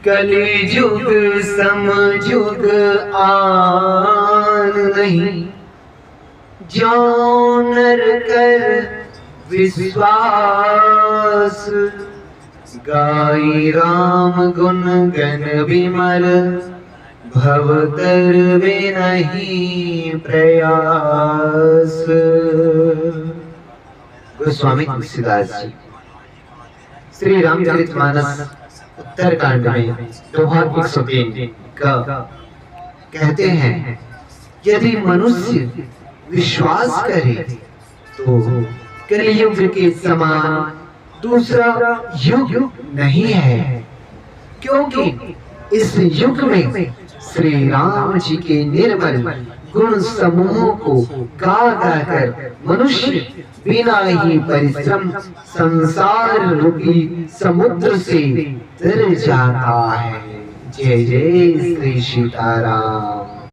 कलिजुग समजुग आन नहीं, जो नर कर विश्वास। गाई राम गुण गण विमल, भव तरवे नहीं प्रयास। गोस्वामी तुलसीदास जी श्री रामचरितमानस उत्तरकांड में दोहा 103 का कहते हैं, यदि मनुष्य विश्वास करे तो कलियुग के समान दूसरा युग नहीं है, क्योंकि इस युग में श्री राम जी के निर्मल गुण समूहों को गा गाकर मनुष्य बिना ही परिश्रम संसार रूपी समुद्र से तर जाता है। जय जय श्री सीताराम।